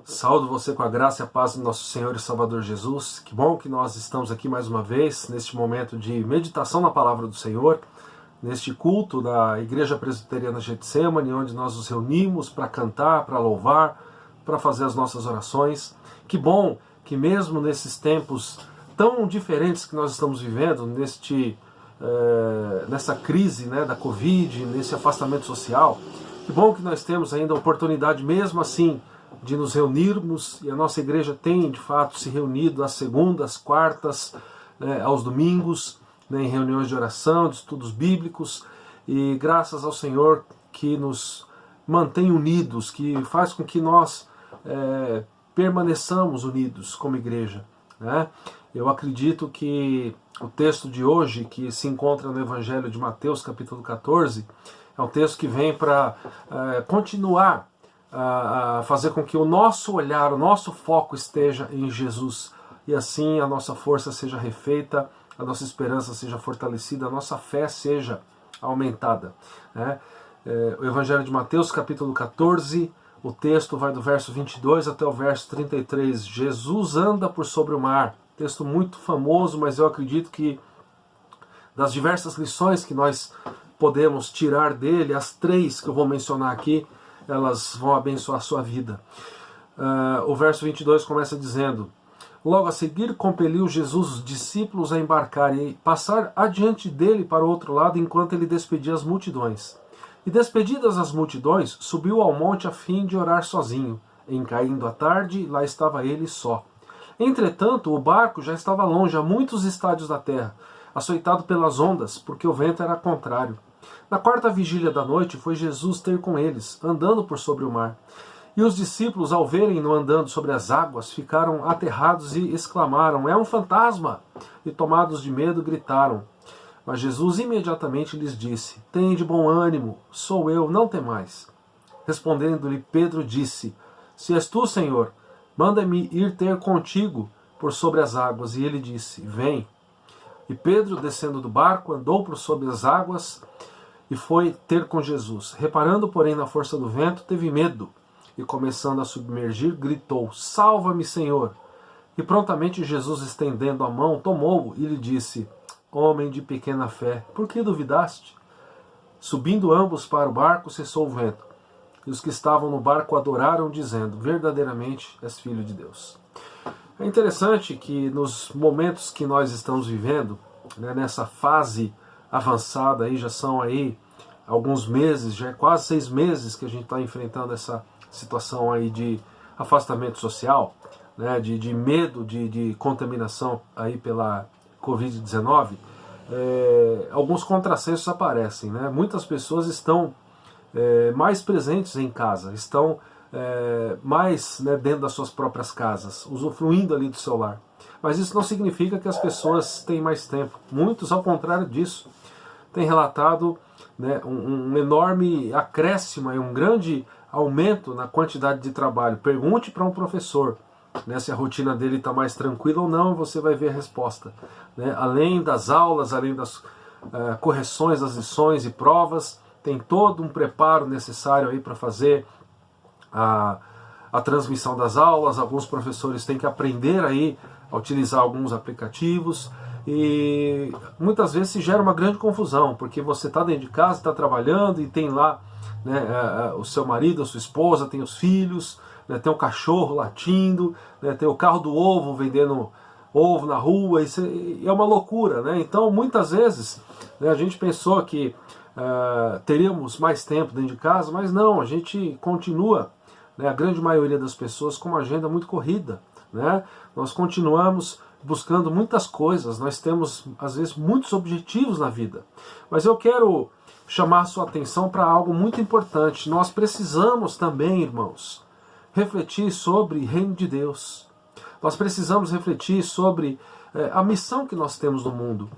Saúdo você com a graça e a paz do nosso Senhor e Salvador Jesus. Que bom que nós estamos aqui mais uma vez, neste momento de meditação na Palavra do Senhor, neste culto da Igreja Presbiteriana Getsemane, onde nós nos reunimos para cantar, para louvar, para fazer as nossas orações. Que bom que mesmo nesses tempos tão diferentes que nós estamos vivendo, nessa crise, da Covid, nesse afastamento social, que bom que nós temos ainda a oportunidade mesmo assim de nos reunirmos, e a nossa igreja tem de fato se reunido às segundas, quartas, aos domingos, em reuniões de oração, de estudos bíblicos, e graças ao Senhor que nos mantém unidos, que faz com que nós permaneçamos unidos como igreja. Eu acredito que o texto de hoje, que se encontra no Evangelho de Mateus, capítulo 14, é um texto que vem para continuar a fazer com que o nosso olhar, o nosso foco esteja em Jesus, e assim a nossa força seja refeita, a nossa esperança seja fortalecida, a nossa fé seja aumentada. O Evangelho de Mateus, capítulo 14, o texto vai do verso 22 até o verso 33. Jesus anda por sobre o mar. Texto muito famoso, mas eu acredito que das diversas lições que nós podemos tirar dele, as 3 que eu vou mencionar aqui, elas vão abençoar a sua vida. O verso 22 começa dizendo: logo a seguir compeliu Jesus os discípulos a embarcar e passar adiante dele para o outro lado, enquanto ele despedia as multidões. E despedidas as multidões, subiu ao monte a fim de orar sozinho. Em caindo a tarde, lá estava ele só. Entretanto, o barco já estava longe, a muitos estádios da terra, açoitado pelas ondas, porque o vento era contrário. Na 4ª vigília da noite foi Jesus ter com eles, andando por sobre o mar. E os discípulos, ao verem-no andando sobre as águas, ficaram aterrados e exclamaram: é um fantasma! E tomados de medo, gritaram. Mas Jesus imediatamente lhes disse: tende bom ânimo, sou eu, não temais. Respondendo-lhe Pedro disse: se és tu, Senhor, manda-me ir ter contigo por sobre as águas. E ele disse: vem. E Pedro, descendo do barco, andou por sobre as águas e foi ter com Jesus. Reparando, porém, na força do vento, teve medo, e começando a submergir, gritou: salva-me, Senhor! E prontamente Jesus, estendendo a mão, tomou-o e lhe disse: homem de pequena fé, por que duvidaste? Subindo ambos para o barco, cessou o vento, e os que estavam no barco adoraram, dizendo: verdadeiramente és filho de Deus. É interessante que nos momentos que nós estamos vivendo, nessa fase avançada, aí já são aí alguns meses, já é quase 6 meses que a gente está enfrentando essa situação aí de afastamento social, de medo de contaminação aí pela Covid-19, alguns contrassensos aparecem. Muitas pessoas estão mais presentes em casa, estão mais dentro das suas próprias casas, usufruindo ali do seu lar. Mas isso não significa que as pessoas têm mais tempo. Muitos, ao contrário disso, têm relatado um enorme acréscimo e um grande aumento na quantidade de trabalho. Pergunte para um professor se a rotina dele está mais tranquila ou não, você vai ver a resposta. Além das aulas, além das correções das lições e provas, tem todo um preparo necessário aí para fazer a transmissão das aulas. Alguns professores têm que aprender aí a utilizar alguns aplicativos, e muitas vezes se gera uma grande confusão, porque você está dentro de casa, está trabalhando e tem lá o seu marido, a sua esposa, tem os filhos, tem o cachorro latindo, tem o carro do ovo vendendo ovo na rua, e é uma loucura. Então muitas vezes a gente pensou que teríamos mais tempo dentro de casa, mas não, a gente continua, a grande maioria das pessoas, com uma agenda muito corrida. Nós continuamos buscando muitas coisas, nós temos às vezes muitos objetivos na vida, mas eu quero chamar a sua atenção para algo muito importante. Nós precisamos também, irmãos, refletir sobre o reino de Deus. Nós precisamos refletir sobre a missão que nós temos no mundo.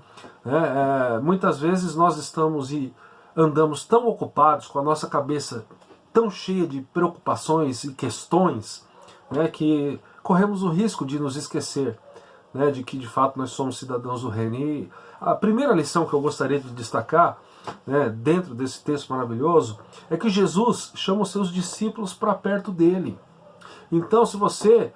Muitas vezes nós estamos e andamos tão ocupados, com a nossa cabeça tão cheia de preocupações e questões, que corremos o risco de nos esquecer de que de fato nós somos cidadãos do reino. E a primeira lição que eu gostaria de destacar dentro desse texto maravilhoso é que Jesus chama os seus discípulos para perto dele. Então, se você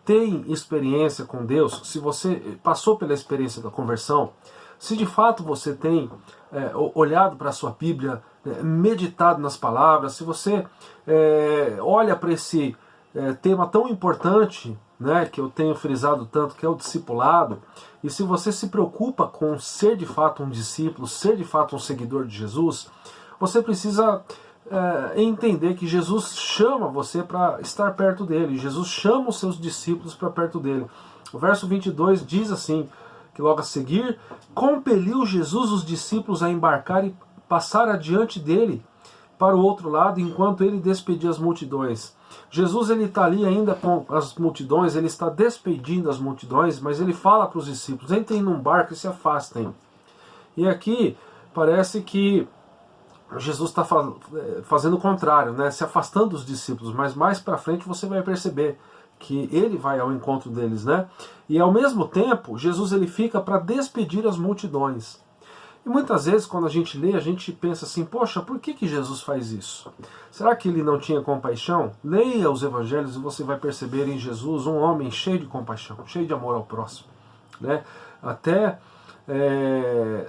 tem experiência com Deus, se você passou pela experiência da conversão, se de fato você tem olhado para a sua Bíblia, meditado nas palavras, se você olha para esse tema tão importante, né, que eu tenho frisado tanto, que é o discipulado, e se você se preocupa com ser de fato um discípulo, ser de fato um seguidor de Jesus, você precisa entender que Jesus chama você para estar perto dele. Jesus chama os seus discípulos para perto dele. O verso 22 diz assim, que logo a seguir, compeliu Jesus os discípulos a embarcar e passar adiante dele para o outro lado, enquanto ele despedia as multidões. Jesus está ali ainda com as multidões, ele está despedindo as multidões, mas ele fala para os discípulos, entrem num barco e se afastem. E aqui parece que Jesus está fazendo o contrário, né? Se afastando dos discípulos, mas mais para frente você vai perceber que ele vai ao encontro deles, né? E ao mesmo tempo, Jesus ele fica para despedir as multidões. E muitas vezes quando a gente lê, a gente pensa assim, poxa, por que Jesus faz isso? Será que ele não tinha compaixão? Leia os evangelhos e você vai perceber em Jesus um homem cheio de compaixão, cheio de amor ao próximo, né? Até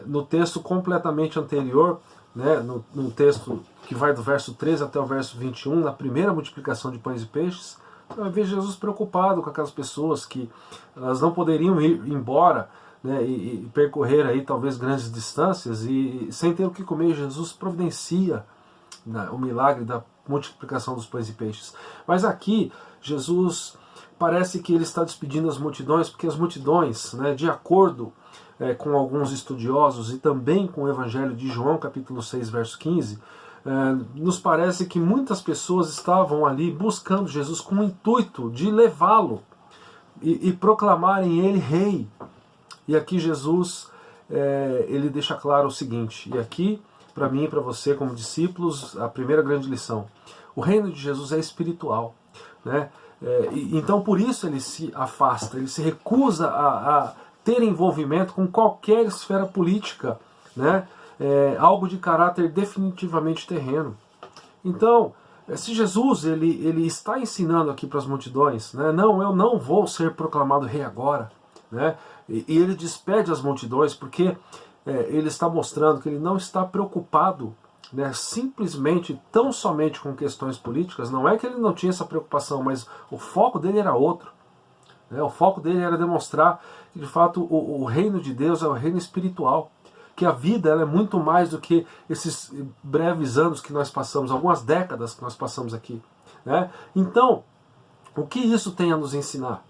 no texto completamente anterior, né, no texto que vai do verso 13 até o verso 21, na primeira multiplicação de pães e peixes, você vai ver Jesus preocupado com aquelas pessoas que elas não poderiam ir embora, né, e percorrer aí talvez grandes distâncias e sem ter o que comer. Jesus providencia, né, o milagre da multiplicação dos pães e peixes. Mas aqui Jesus parece que ele está despedindo as multidões, porque as multidões, né, de acordo com alguns estudiosos e também com o Evangelho de João, capítulo 6, verso 15, nos parece que muitas pessoas estavam ali buscando Jesus com o intuito de levá-lo e proclamarem ele rei. E aqui Jesus ele deixa claro o seguinte, e aqui para mim e para você como discípulos, a primeira grande lição: o reino de Jesus é espiritual, né? Então por isso ele se afasta, ele se recusa a ter envolvimento com qualquer esfera política, né? Algo de caráter definitivamente terreno. Então, se Jesus ele está ensinando aqui para as multidões, né? Não, eu não vou ser proclamado rei agora, né? E ele despede as multidões porque ele está mostrando que ele não está preocupado, né, simplesmente, tão somente com questões políticas. Não é que ele não tinha essa preocupação, mas o foco dele era outro. O foco dele era demonstrar que de fato o reino de Deus é o reino espiritual, que a vida ela é muito mais do que esses breves anos que nós passamos, algumas décadas que nós passamos aqui, né? Então, o que isso tem a nos ensinar?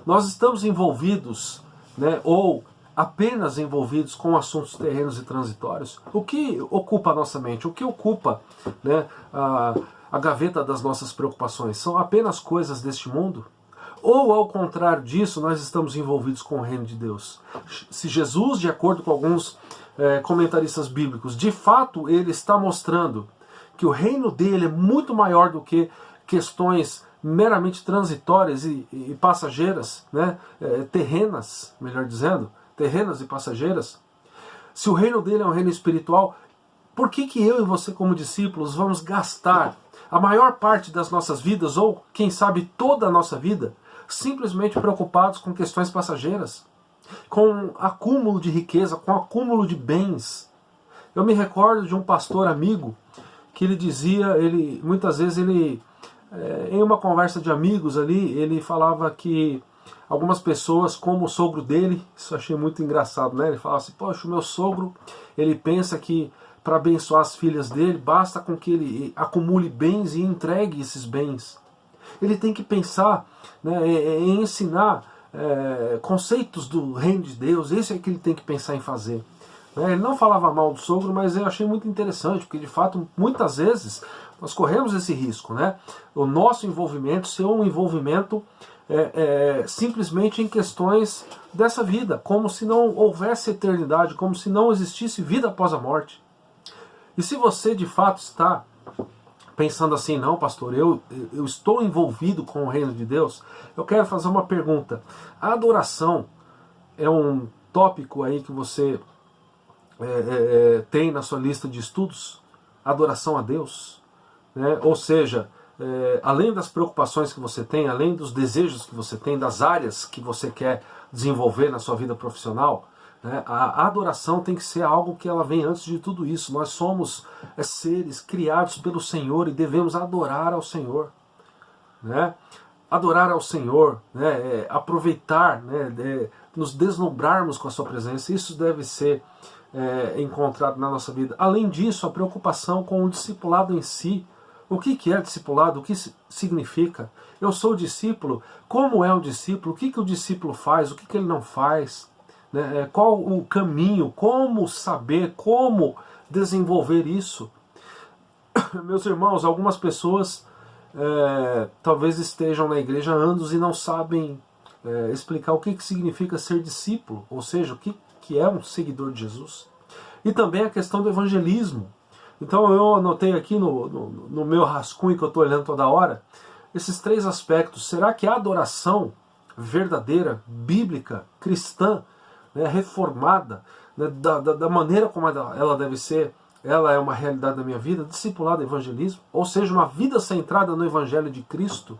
Nós estamos envolvidos, né, ou apenas envolvidos com assuntos terrenos e transitórios? O que ocupa a nossa mente? O que ocupa, né, a gaveta das nossas preocupações? São apenas coisas deste mundo? Ou, ao contrário disso, nós estamos envolvidos com o reino de Deus? Se Jesus, de acordo com alguns comentaristas bíblicos, de fato ele está mostrando que o reino dele é muito maior do que questões meramente transitórias e passageiras, né? Terrenas, melhor dizendo, terrenas e passageiras. Se o reino dele é um reino espiritual, por que eu e você como discípulos vamos gastar a maior parte das nossas vidas, ou quem sabe toda a nossa vida, simplesmente preocupados com questões passageiras, com acúmulo de riqueza, com acúmulo de bens? Eu me recordo de um pastor amigo que ele dizia, muitas vezes em uma conversa de amigos ali, ele falava que algumas pessoas, como o sogro dele, isso eu achei muito engraçado, né? Ele falava assim, poxa, o meu sogro, ele pensa que para abençoar as filhas dele, basta com que ele acumule bens e entregue esses bens. Ele tem que pensar, né, em ensinar conceitos do reino de Deus. Esse é que ele tem que pensar em fazer. Ele não falava mal do sogro, mas eu achei muito interessante, porque de fato, muitas vezes, nós corremos esse risco, né? O nosso envolvimento ser um envolvimento simplesmente em questões dessa vida, como se não houvesse eternidade, como se não existisse vida após a morte. E se você de fato está pensando assim, não, pastor, eu estou envolvido com o reino de Deus, eu quero fazer uma pergunta. A adoração é um tópico aí que você tem na sua lista de estudos? Adoração a Deus? Ou seja, além das preocupações que você tem, além dos desejos que você tem, das áreas que você quer desenvolver na sua vida profissional, né, a adoração tem que ser algo que ela vem antes de tudo isso. Nós somos seres criados pelo Senhor e devemos adorar ao Senhor, né? Adorar ao Senhor, né, aproveitar, né, nos deslumbrarmos com a sua presença. Isso deve ser encontrado na nossa vida. Além disso, a preocupação com o discipulado em si. O que é discipulado? O que significa? Eu sou discípulo. Como é um discípulo? O que o discípulo faz? O que ele não faz? Né? Qual o caminho? Como saber? Como desenvolver isso? Meus irmãos, algumas pessoas talvez estejam na igreja há anos e não sabem explicar o que significa ser discípulo, ou seja, o que é um seguidor de Jesus. E também a questão do evangelismo. Então eu anotei aqui no meu rascunho que eu estou olhando toda hora, esses 3 aspectos. Será que a adoração verdadeira, bíblica, cristã, né, reformada, né, da maneira como ela deve ser, ela é uma realidade da minha vida? Discipulado, evangelismo, ou seja, uma vida centrada no Evangelho de Cristo.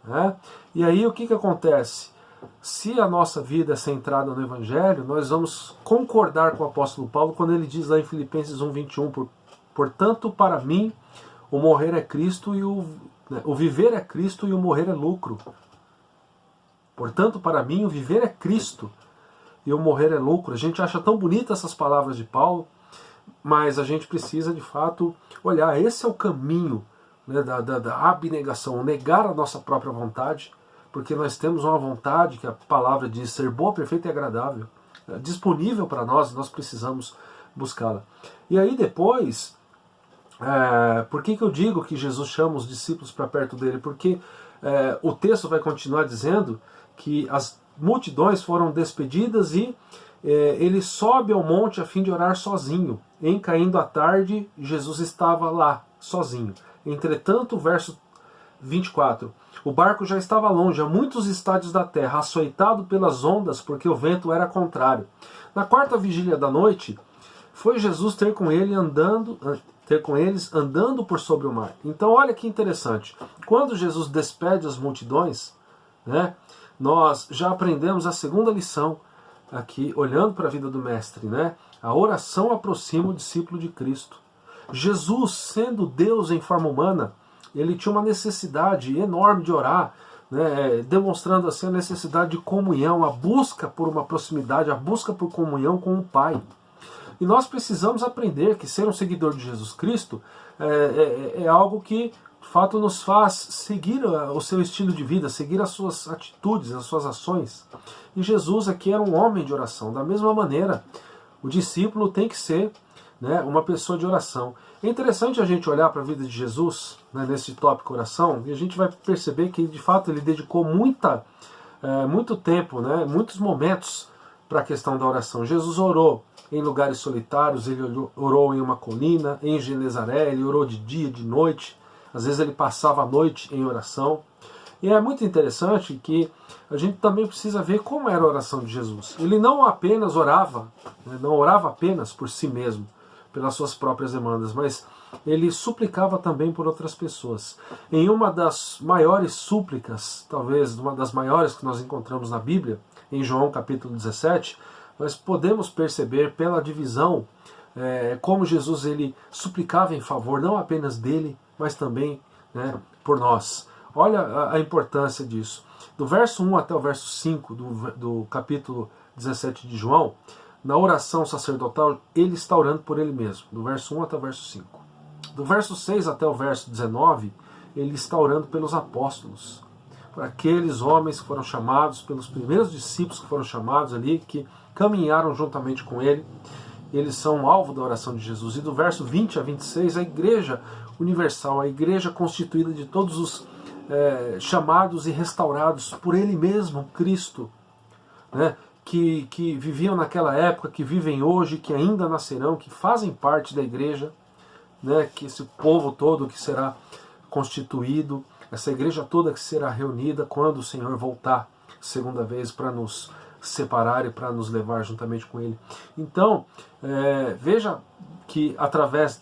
Né? E aí o que acontece? Se a nossa vida é centrada no Evangelho, nós vamos concordar com o apóstolo Paulo quando ele diz lá em Filipenses 1:21, portanto, para mim, o morrer é Cristo e o viver é Cristo e o morrer é lucro. Portanto, para mim, o viver é Cristo e o morrer é lucro. A gente acha tão bonita essas palavras de Paulo, mas a gente precisa, de fato, olhar. Esse é o caminho, né, da abnegação, negar a nossa própria vontade, porque nós temos uma vontade que a palavra diz ser boa, perfeita e agradável, disponível para nós, e nós precisamos buscá-la. E aí depois, por que eu digo que Jesus chama os discípulos para perto dele? Porque o texto vai continuar dizendo que as multidões foram despedidas e ele sobe ao monte a fim de orar sozinho. Em caindo a tarde, Jesus estava lá, sozinho. Entretanto, verso 24, o barco já estava longe, a muitos estádios da terra, açoitado pelas ondas, porque o vento era contrário. Na 4ª vigília da noite, foi Jesus ter com eles andando por sobre o mar. Então olha que interessante, quando Jesus despede as multidões, né, nós já aprendemos a 2ª lição aqui, olhando para a vida do mestre, né? A oração aproxima o discípulo de Cristo. Jesus, sendo Deus em forma humana, ele tinha uma necessidade enorme de orar, né, demonstrando assim a necessidade de comunhão, a busca por uma proximidade, a busca por comunhão com o Pai. E nós precisamos aprender que ser um seguidor de Jesus Cristo é algo que, de fato, nos faz seguir o seu estilo de vida, seguir as suas atitudes, as suas ações. E Jesus aqui era um homem de oração. Da mesma maneira, o discípulo tem que ser, né, uma pessoa de oração. É interessante a gente olhar para a vida de Jesus, né, nesse tópico oração, e a gente vai perceber que, de fato, ele dedicou muito tempo, né, muitos momentos para a questão da oração. Jesus orou em lugares solitários, ele orou em uma colina, em Genezaré, ele orou de dia, de noite, às vezes ele passava a noite em oração. E é muito interessante que a gente também precisa ver como era a oração de Jesus. Ele não apenas orava, né, não orava apenas por si mesmo, pelas suas próprias demandas, mas ele suplicava também por outras pessoas. Em uma das maiores súplicas, talvez uma das maiores que nós encontramos na Bíblia, em João capítulo 17, nós podemos perceber pela divisão como Jesus ele suplicava em favor não apenas dele, mas também, né, por nós. Olha a importância disso. Do verso 1 até o verso 5 do capítulo 17 de João, na oração sacerdotal, ele está orando por ele mesmo, do verso 1 até o verso 5. Do verso 6 até o verso 19, ele está orando pelos apóstolos, por aqueles homens que foram chamados, pelos primeiros discípulos que foram chamados ali, que caminharam juntamente com ele. Eles são alvo da oração de Jesus. E do verso 20 a 26, a igreja universal, a igreja constituída de todos os chamados e restaurados por ele mesmo, Cristo, né, que viviam naquela época, que vivem hoje, que ainda nascerão, que fazem parte da igreja, né, que esse povo todo que será constituído, essa igreja toda que será reunida quando o Senhor voltar segunda vez para nos separar e para nos levar juntamente com ele. Então, veja que através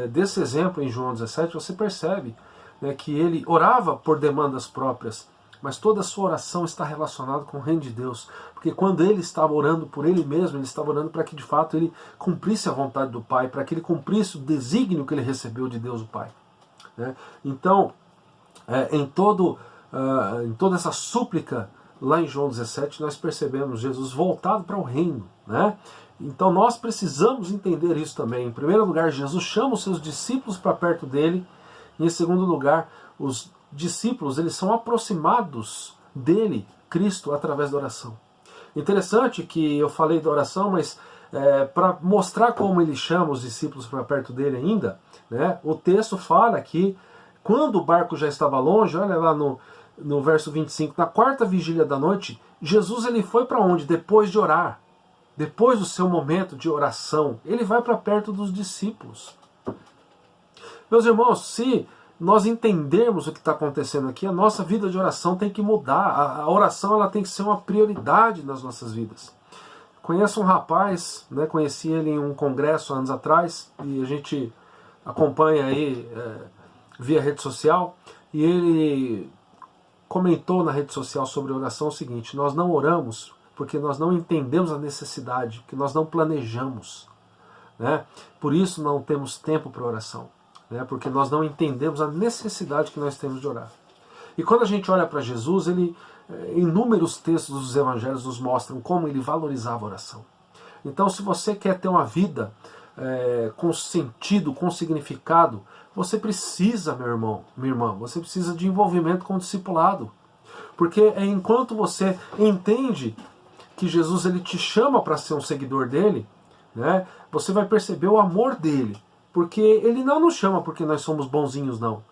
desse exemplo em João 17, você percebe né, que ele orava por demandas próprias, mas toda a sua oração está relacionada com o reino de Deus. Porque quando ele estava orando por ele mesmo, ele estava orando para que de fato ele cumprisse a vontade do Pai, para que ele cumprisse o desígnio que ele recebeu de Deus o Pai. Né? Então, em toda essa súplica, lá em João 17, nós percebemos Jesus voltado para o reino. Né? Então nós precisamos entender isso também. Em primeiro lugar, Jesus chama os seus discípulos para perto dele. E em segundo lugar, os discípulos, eles são aproximados dele, Cristo, através da oração. Interessante que eu falei da oração, mas para mostrar como ele chama os discípulos para perto dele ainda, né, o texto fala que quando o barco já estava longe, olha lá no verso 25, na quarta vigília da noite, Jesus ele foi para onde? Depois de orar. Depois do seu momento de oração, ele vai para perto dos discípulos. Meus irmãos, se nós entendermos o que está acontecendo aqui, a nossa vida de oração tem que mudar. A oração ela tem que ser uma prioridade nas nossas vidas. Conheço um rapaz, né, conheci ele em um congresso anos atrás, e a gente acompanha aí via rede social, e ele comentou na rede social sobre oração o seguinte: nós não oramos porque nós não entendemos a necessidade, porque nós não planejamos. Né? Por isso não temos tempo para oração. Né? Porque nós não entendemos a necessidade que nós temos de orar. E quando a gente olha para Jesus, inúmeros textos dos evangelhos nos mostram como ele valorizava a oração. Então, se você quer ter uma vida com sentido, com significado, você precisa, meu irmão, minha irmã, você precisa de envolvimento com o discipulado. Porque enquanto você entende que Jesus ele te chama para ser um seguidor dele, né, você vai perceber o amor dele. Porque ele não nos chama porque nós somos bonzinhos, não.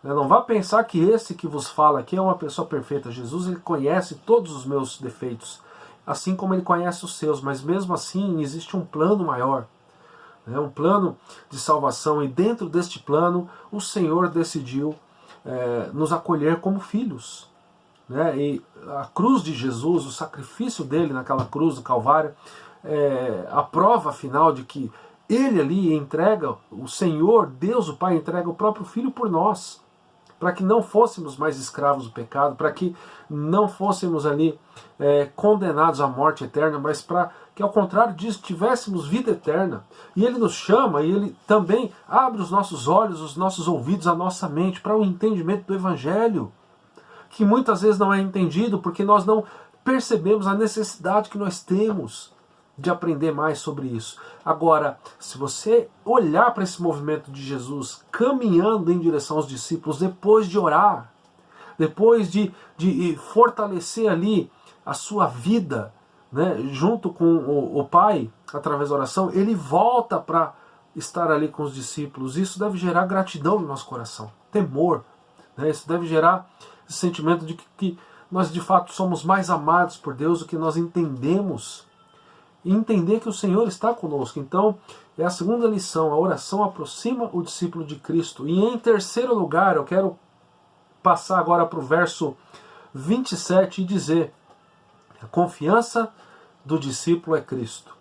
Não vá pensar que esse que vos fala aqui é uma pessoa perfeita. Jesus ele conhece todos os meus defeitos, assim como ele conhece os seus, mas mesmo assim existe um plano maior, né, um plano de salvação, e dentro deste plano o Senhor decidiu nos acolher como filhos. Né? E a cruz de Jesus, o sacrifício dele naquela cruz do Calvário, a prova final de que ele ali entrega, o Senhor, Deus o Pai, entrega o próprio Filho por nós, para que não fôssemos mais escravos do pecado, para que não fôssemos ali condenados à morte eterna, mas para que ao contrário disso tivéssemos vida eterna. E ele nos chama, e ele também abre os nossos olhos, os nossos ouvidos, a nossa mente para o entendimento do Evangelho, que muitas vezes não é entendido porque nós não percebemos a necessidade que nós temos de aprender mais sobre isso. Agora, se você olhar para esse movimento de Jesus caminhando em direção aos discípulos, depois de orar, depois de fortalecer ali a sua vida, né, junto com o Pai, através da oração, ele volta para estar ali com os discípulos. Isso deve gerar gratidão no nosso coração, temor, né, isso deve gerar esse sentimento de que nós de fato somos mais amados por Deus do que nós entendemos. E entender que o Senhor está conosco. Então, é a segunda lição. A oração aproxima o discípulo de Cristo. E em terceiro lugar, eu quero passar agora para o verso 27 e dizer: a confiança do discípulo é Cristo.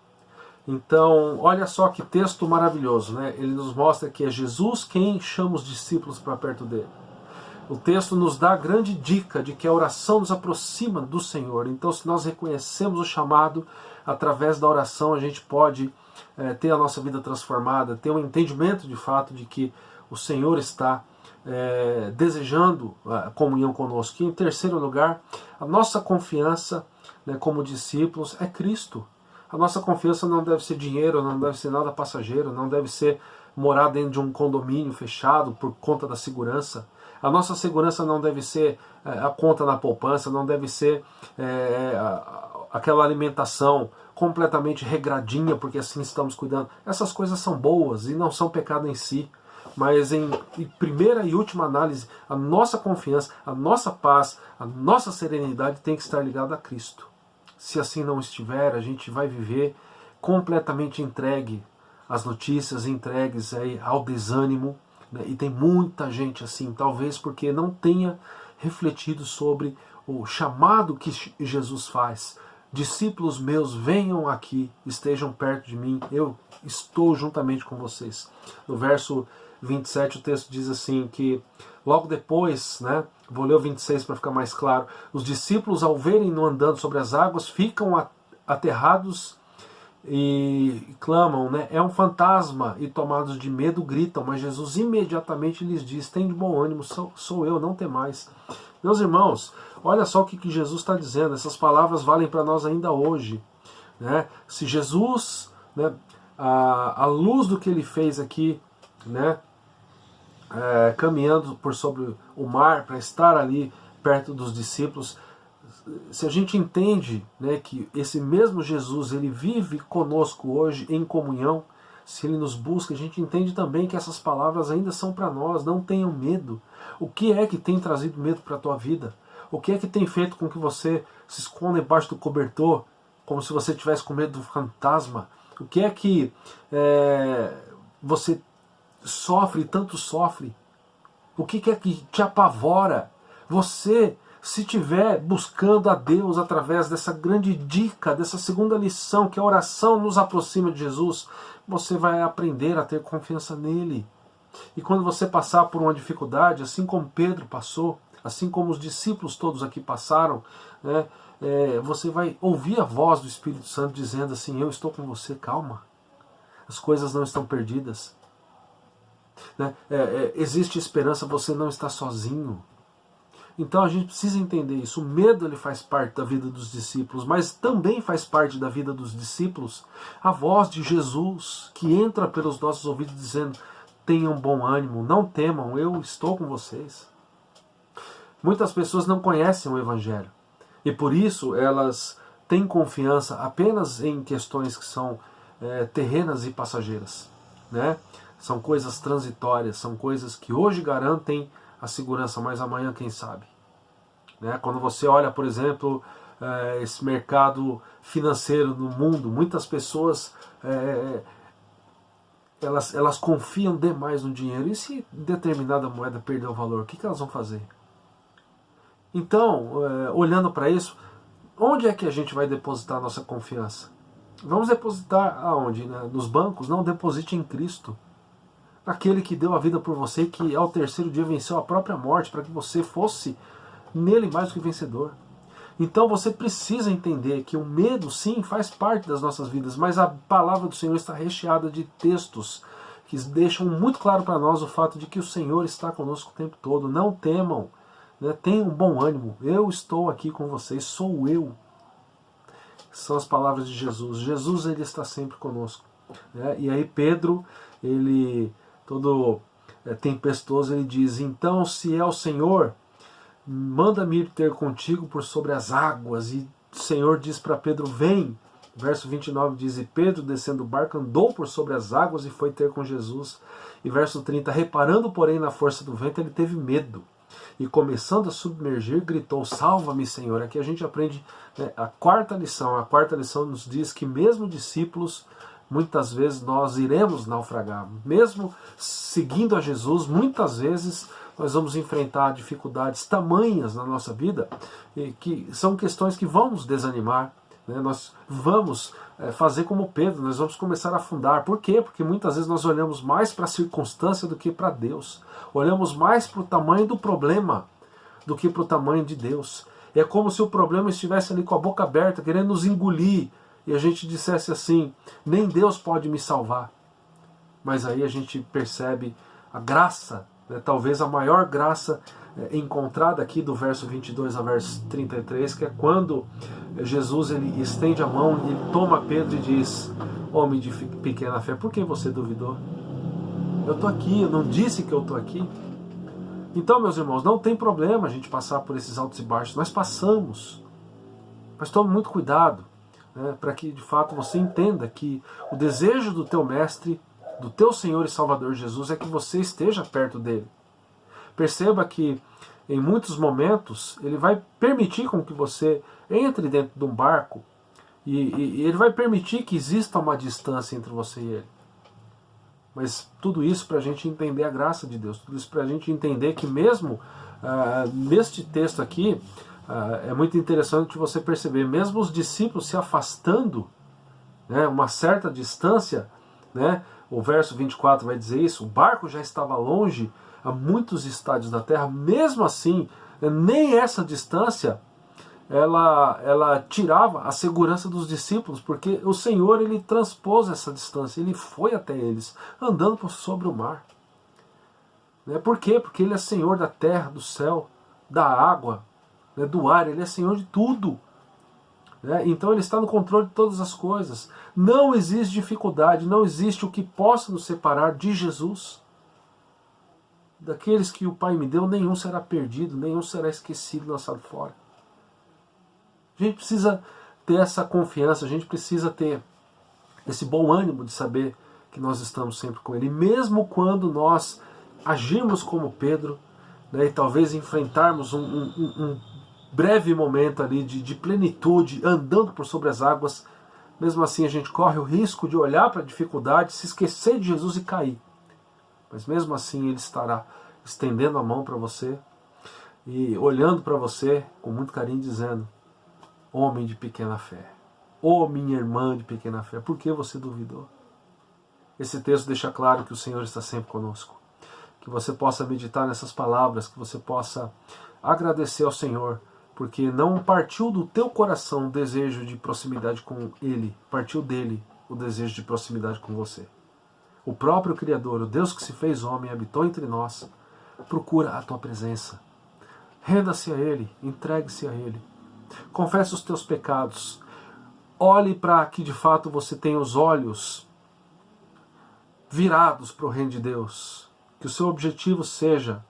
Então, olha só que texto maravilhoso, né? Ele nos mostra que é Jesus quem chama os discípulos para perto dele. O texto nos dá a grande dica de que a oração nos aproxima do Senhor. Então, se nós reconhecemos o chamado, através da oração a gente pode ter a nossa vida transformada, ter um entendimento de fato de que o Senhor está desejando a comunhão conosco. E em terceiro lugar, a nossa confiança, né, como discípulos é Cristo. A nossa confiança não deve ser dinheiro, não deve ser nada passageiro, não deve ser morar dentro de um condomínio fechado por conta da segurança. A nossa segurança não deve ser a conta na poupança, não deve ser aquela alimentação completamente regradinha, porque assim estamos cuidando. Essas coisas são boas e não são pecado em si. Mas em primeira e última análise, a nossa confiança, a nossa paz, a nossa serenidade tem que estar ligada a Cristo. Se assim não estiver, a gente vai viver completamente entregue às notícias, entregues aí ao desânimo. E tem muita gente assim, talvez porque não tenha refletido sobre o chamado que Jesus faz. Discípulos meus, venham aqui, estejam perto de mim, eu estou juntamente com vocês. No verso 27 o texto diz assim que Logo depois, né, vou ler o 26 para ficar mais claro, os discípulos, ao verem-no andando sobre as águas, ficam aterrados e clamam, né, é um fantasma, e tomados de medo gritam, mas Jesus imediatamente lhes diz, tem de bom ânimo, sou eu, não temais. Meus irmãos, olha só o que Jesus está dizendo, essas palavras valem para nós ainda hoje. Né? Se Jesus, né, à luz do que ele fez aqui, né, caminhando por sobre o mar para estar ali perto dos discípulos, se a gente entende, né, que esse mesmo Jesus ele vive conosco hoje em comunhão, se ele nos busca, a gente entende também que essas palavras ainda são para nós. Não tenham medo. O que é que tem trazido medo para a tua vida? O que é que tem feito com que você se esconda embaixo do cobertor, como se você tivesse com medo do fantasma? O que é que você sofre, tanto sofre? O que é que te apavora? Você, se estiver buscando a Deus através dessa grande dica, dessa segunda lição, que a oração nos aproxima de Jesus, você vai aprender a ter confiança nele. E quando você passar por uma dificuldade, assim como Pedro passou, assim como os discípulos todos aqui passaram, né, você vai ouvir a voz do Espírito Santo dizendo assim, eu estou com você, calma. As coisas não estão perdidas. Né? Existe esperança, você não está sozinho. Então a gente precisa entender isso. O medo ele faz parte da vida dos discípulos, mas também faz parte da vida dos discípulos a voz de Jesus que entra pelos nossos ouvidos dizendo, tenham bom ânimo, não temam, eu estou com vocês. Muitas pessoas não conhecem o Evangelho e por isso elas têm confiança apenas em questões que são terrenas e passageiras, né? São coisas transitórias, são coisas que hoje garantem a segurança, mas amanhã quem sabe. Né? Quando você olha, por exemplo, esse mercado financeiro no mundo, muitas pessoas elas confiam demais no dinheiro. E se determinada moeda perder o valor, o que elas vão fazer? Então, olhando para isso, onde é que a gente vai depositar a nossa confiança? Vamos depositar aonde? Né? Nos bancos? Não, deposite em Cristo. Aquele que deu a vida por você, que ao terceiro dia venceu a própria morte, para que você fosse nele mais do que vencedor. Então você precisa entender que o medo sim faz parte das nossas vidas, mas a palavra do Senhor está recheada de textos que deixam muito claro para nós o fato de que o Senhor está conosco o tempo todo. Não temam, né? Tenham bom ânimo, eu estou aqui com vocês, sou eu. São as palavras de Jesus. Jesus ele está sempre conosco. Né? E aí Pedro, ele todo tempestuoso, ele diz, então se é o Senhor, manda-me ir ter contigo por sobre as águas. E o Senhor diz para Pedro, vem. Verso 29 diz, e Pedro descendo do barco andou por sobre as águas e foi ter com Jesus. E verso 30, reparando porém na força do vento, ele teve medo. E começando a submergir, gritou, salva-me, Senhor. Aqui a gente aprende a quarta lição. A quarta lição nos diz que mesmo discípulos, muitas vezes nós iremos naufragar. Mesmo seguindo a Jesus, muitas vezes nós vamos enfrentar dificuldades tamanhas na nossa vida, que são questões que vão nos desanimar. Né? Nós vamos fazer como Pedro, nós vamos começar a afundar. Por quê? Porque muitas vezes nós olhamos mais para a circunstância do que para Deus. Olhamos mais para o tamanho do problema do que para o tamanho de Deus. É como se o problema estivesse ali com a boca aberta, querendo nos engolir, e a gente dissesse assim, nem Deus pode me salvar. Mas aí a gente percebe a graça, né, talvez a maior graça encontrada aqui do verso 22 ao verso 33, que é quando Jesus ele estende a mão, ele toma Pedro e diz, homem de pequena fé, por que você duvidou? Eu estou aqui, eu não disse que eu estou aqui. Então, meus irmãos, não tem problema a gente passar por esses altos e baixos, nós passamos. Mas tome muito cuidado, né, para que de fato você entenda que o desejo do teu mestre, do teu Senhor e Salvador Jesus, é que você esteja perto dele. Perceba que em muitos momentos ele vai permitir com que você entre dentro de um barco e ele vai permitir que exista uma distância entre você e ele. Mas tudo isso para a gente entender a graça de Deus, tudo isso para a gente entender que mesmo neste texto aqui, é muito interessante você perceber, mesmo os discípulos se afastando, né, uma certa distância, né, o verso 24 vai dizer isso, o barco já estava longe, a muitos estádios da terra, mesmo assim, nem essa distância ela tirava a segurança dos discípulos, porque o Senhor, ele transpôs essa distância, ele foi até eles, andando sobre o mar. Por quê? Porque ele é Senhor da terra, do céu, da água, do ar, ele é Senhor de tudo. Então ele está no controle de todas as coisas. Não existe dificuldade, não existe o que possa nos separar de Jesus. Daqueles que o Pai me deu, nenhum será perdido, nenhum será esquecido, lançado fora. A gente precisa ter essa confiança, a gente precisa ter esse bom ânimo de saber que nós estamos sempre com Ele. Mesmo quando nós agirmos como Pedro, e talvez enfrentarmos um breve momento ali de plenitude, andando por sobre as águas, mesmo assim a gente corre o risco de olhar para a dificuldade, se esquecer de Jesus e cair. Mas mesmo assim Ele estará estendendo a mão para você e olhando para você com muito carinho, dizendo: homem de pequena fé, ô minha irmã de pequena fé, por que você duvidou? Esse texto deixa claro que o Senhor está sempre conosco. Que você possa meditar nessas palavras, que você possa agradecer ao Senhor, porque não partiu do teu coração o desejo de proximidade com Ele, partiu dele o desejo de proximidade com você. O próprio Criador, o Deus que se fez homem, habitou entre nós, procura a tua presença. Renda-se a Ele, entregue-se a Ele. Confesse os teus pecados. Olhe para que de fato você tenha os olhos virados para o reino de Deus. Que o seu objetivo seja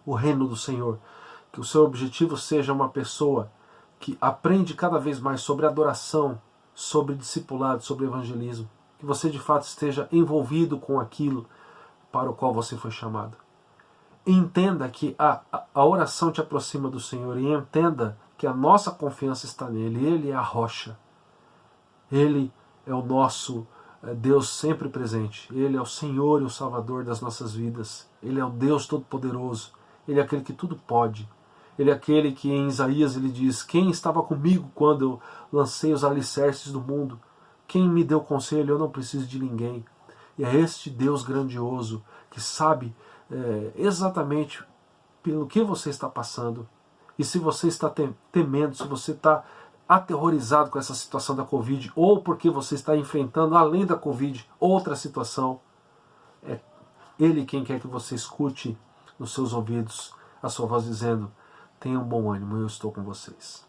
o reino do Senhor. Que o seu objetivo seja uma pessoa que aprende cada vez mais sobre adoração, sobre discipulado, sobre evangelismo. Que você de fato esteja envolvido com aquilo para o qual você foi chamado. Entenda que a oração te aproxima do Senhor, e entenda que a nossa confiança está nele. Ele é a rocha. Ele é o nosso Deus sempre presente. Ele é o Senhor e o Salvador das nossas vidas. Ele é o Deus Todo-Poderoso. Ele é aquele que tudo pode. Ele é aquele que em Isaías ele diz: quem estava comigo quando eu lancei os alicerces do mundo? Quem me deu conselho? Eu não preciso de ninguém. E é este Deus grandioso que sabe exatamente pelo que você está passando. E se você está temendo, se você está aterrorizado com essa situação da Covid, ou porque você está enfrentando, além da Covid, outra situação, é Ele quem quer que você escute nos seus ouvidos a sua voz dizendo: tenham bom ânimo, eu estou com vocês.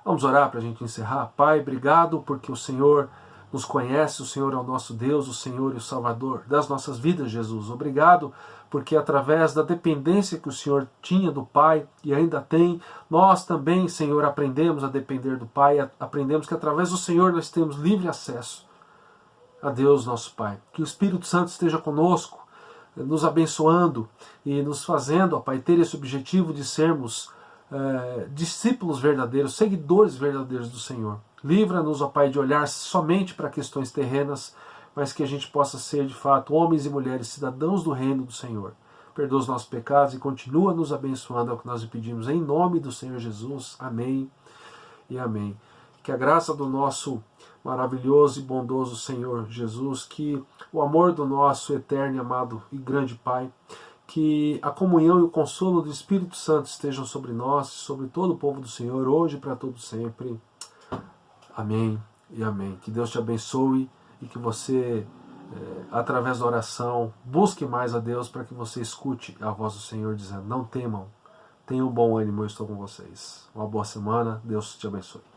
Vamos orar para a gente encerrar. Pai, obrigado porque o Senhor nos conhece, o Senhor é o nosso Deus, o Senhor e o Salvador das nossas vidas, Jesus. Obrigado porque através da dependência que o Senhor tinha do Pai e ainda tem, nós também, Senhor, aprendemos a depender do Pai, aprendemos que através do Senhor nós temos livre acesso a Deus, nosso Pai. Que o Espírito Santo esteja conosco, nos abençoando e nos fazendo, ó Pai, ter esse objetivo de sermos discípulos verdadeiros, seguidores verdadeiros do Senhor. Livra-nos, ó Pai, de olhar somente para questões terrenas, mas que a gente possa ser, de fato, homens e mulheres, cidadãos do reino do Senhor. Perdoa os nossos pecados e continua nos abençoando, é o que nós lhe pedimos, em nome do Senhor Jesus. Amém e amém. Que a graça do nosso maravilhoso e bondoso Senhor Jesus, que o amor do nosso eterno, amado e grande Pai, que a comunhão e o consolo do Espírito Santo estejam sobre nós, sobre todo o povo do Senhor, hoje e para todo sempre. Amém e amém. Que Deus te abençoe e que você, através da oração, busque mais a Deus para que você escute a voz do Senhor dizendo: não temam, tenham bom ânimo, eu estou com vocês. Uma boa semana, Deus te abençoe.